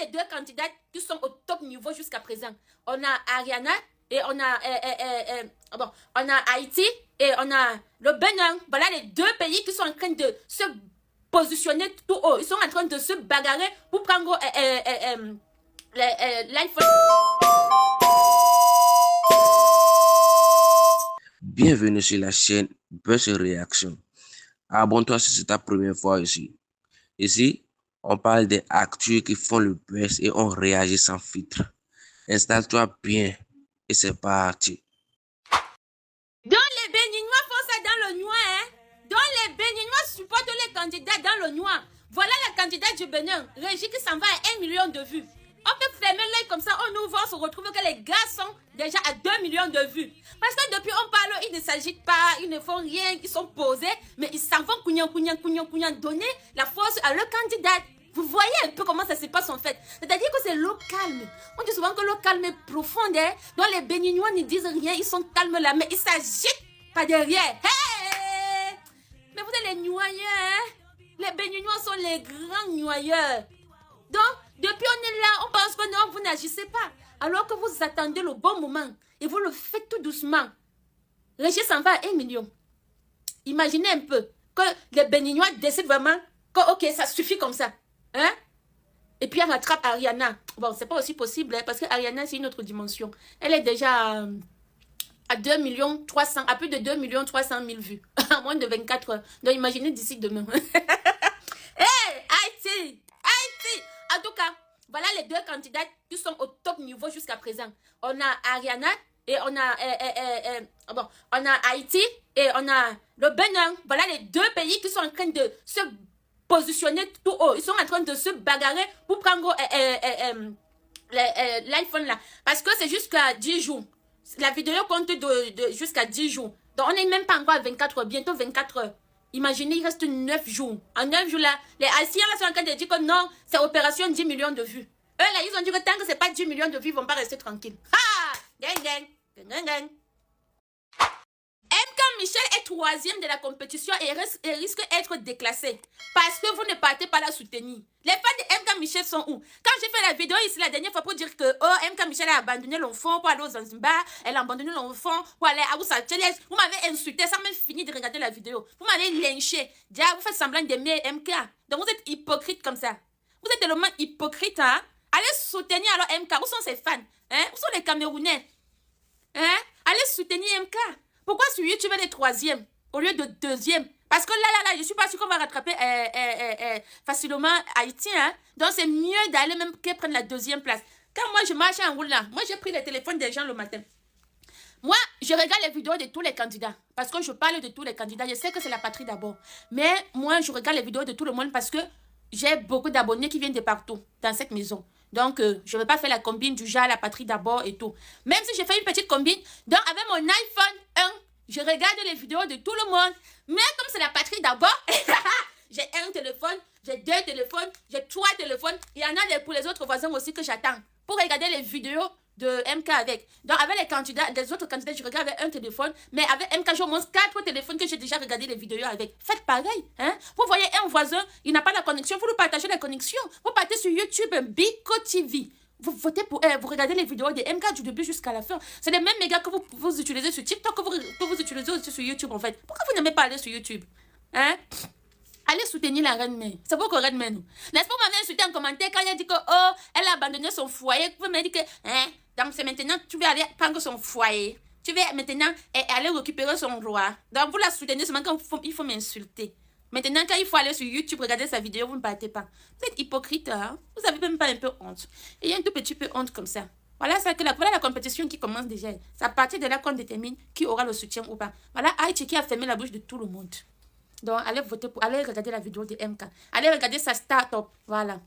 les deux candidats qui sont au top niveau jusqu'à présent. On a Ariana et on a, on a Haïti et on a le Bénin. Voilà les deux pays qui sont en train de se positionner tout haut. Ils sont en train de se bagarrer pour prendre l'iPhone. Bienvenue sur la chaîne Buzz Réaction. Abonne-toi si c'est ta première fois ici. Ici, on parle des actus qui font le buzz et on réagit sans filtre. Installe-toi bien et c'est parti. Donc les Béninois font ça dans le noir, hein? Donc les Béninois supportent les candidats dans le noir. Voilà la candidate du Bénin, Régie, qui s'en va à 1 million de vues. On peut fermer l'œil comme ça, on ouvre, on se retrouve que les gars sont déjà à 2 millions de vues. Parce que depuis on parle, ils ne s'agitent pas, ils ne font rien, ils sont posés, mais ils s'en vont donner la force à leur candidat. Vous voyez un peu comment ça se passe en fait. C'est-à-dire que c'est l'eau calme. On dit souvent que l'eau calme est profonde, hein? Donc les Béninois ne disent rien, ils sont calmes là, mais ils s'agitent pas derrière. Hey! Mais vous êtes les noyeurs, hein? Les Béninois sont les grands noyeurs. Donc, depuis on est là, on pense que non, vous n'agissez pas. Alors que vous attendez le bon moment et vous le faites tout doucement. Régis s'en va à 1 million. Imaginez un peu que les Béninois décident vraiment que ok, ça suffit comme ça. Hein? Et puis elle rattrape Ariana. Bon, c'est pas aussi possible, hein, parce que Ariana, c'est une autre dimension. Elle est déjà à 2 millions 300, à plus de 2 300 000 vues. À moins de 24 heures. Donc imaginez d'ici demain. Hey, Haïti! Haïti! En tout cas, voilà les deux candidats qui sont au top niveau jusqu'à présent. On a Ariana et on a, on a Haïti et on a le Bénin. Voilà les deux pays qui sont en train de se positionner tout haut. Ils sont en train de se bagarrer pour prendre l'iPhone là. Parce que c'est jusqu'à 10 jours. La vidéo compte jusqu'à 10 jours. Donc on n'est même pas encore à 24 heures. Bientôt 24 heures. Imaginez, il reste 9 jours. En 9 jours là, les Haïtiens là sont en train de dire que non, c'est opération 10 millions de vues. Eux là, ils ont dit que tant que c'est pas 10 millions de vues, ils vont pas rester tranquilles. Ah! Gang, gang. Gang, gang. MK Michel est 3e de la compétition et risque d'être déclassé parce que vous ne partez pas la soutenir. Les fans de MK Michel sont où? Quand j'ai fait la vidéo ici la dernière fois pour dire que oh, MK Michel a abandonné l'enfant pour aller aux Zanzibar, elle a abandonné l'enfant pour aller à Oussa Tchelès, vous m'avez insulté sans même fini de regarder la vidéo. Vous m'avez lynché. Déjà, vous faites semblant d'aimer MK. Donc vous êtes hypocrite comme ça. Vous êtes tellement hypocrite, hein? Allez soutenir alors MK. Où sont ses fans? Hein? Où sont les Camerounais? Hein? Allez soutenir MK. Pourquoi sur YouTube elle est 3e au lieu de 2e? Parce que là, je suis pas sûre qu'on va rattraper facilement Haïti. Hein? Donc c'est mieux d'aller même qu'elle prenne la 2e place. Quand moi je marche en route là, moi j'ai pris le téléphone des gens le matin. Moi, je regarde les vidéos de tous les candidats. Parce que je parle de tous les candidats. Je sais que c'est la patrie d'abord. Mais moi, je regarde les vidéos de tout le monde parce que j'ai beaucoup d'abonnés qui viennent de partout dans cette maison. Donc, je ne vais pas faire la combine du genre la patrie d'abord et tout. Même si j'ai fait une petite combine, donc avec mon iPhone 1, je regarde les vidéos de tout le monde. Mais comme c'est la patrie d'abord, j'ai un téléphone, j'ai 2 téléphones, j'ai 3 téléphones. Il y en a pour les autres voisins aussi que j'attends pour regarder les vidéos de MK avec. Donc, avec les candidats, des autres candidats, je regarde avec un téléphone. Mais avec MK, j'ai au moins 4 téléphones que j'ai déjà regardé les vidéos avec. Faites pareil. Hein? Vous voyez un voisin, il n'a pas la connexion. Vous lui partagez la connexion. Vous partez sur YouTube, Biko TV. Vous votez pour vous regardez les vidéos de MK du début jusqu'à la fin. C'est les mêmes mégas que vous utilisez sur TikTok, que vous utilisez aussi sur YouTube en fait. Pourquoi vous n'aimez pas aller sur YouTube? Hein? Allez soutenir la reine mère. C'est votre reine mère, nous. N'est-ce pas, vous m'avez insulté en commentaire quand elle a dit que, oh, elle a abandonné son foyer. Vous m'avez dit que, hein, donc c'est maintenant, tu vas aller prendre son foyer. Tu vas maintenant aller récupérer son roi. Donc vous la soutenez seulement quand il faut m'insulter. Maintenant, quand il faut aller sur YouTube, regarder sa vidéo, vous ne partez pas. Vous êtes hypocrite, hein? Vous avez même pas un peu honte. Et il y a un tout petit peu honte comme ça. Voilà, voilà la compétition qui commence déjà. C'est à partir de là qu'on détermine qui aura le soutien ou pas. Voilà Haïti qui a fermé la bouche de tout le monde. Donc, allez voter allez regarder la vidéo de MK. Allez regarder sa start-up. Voilà.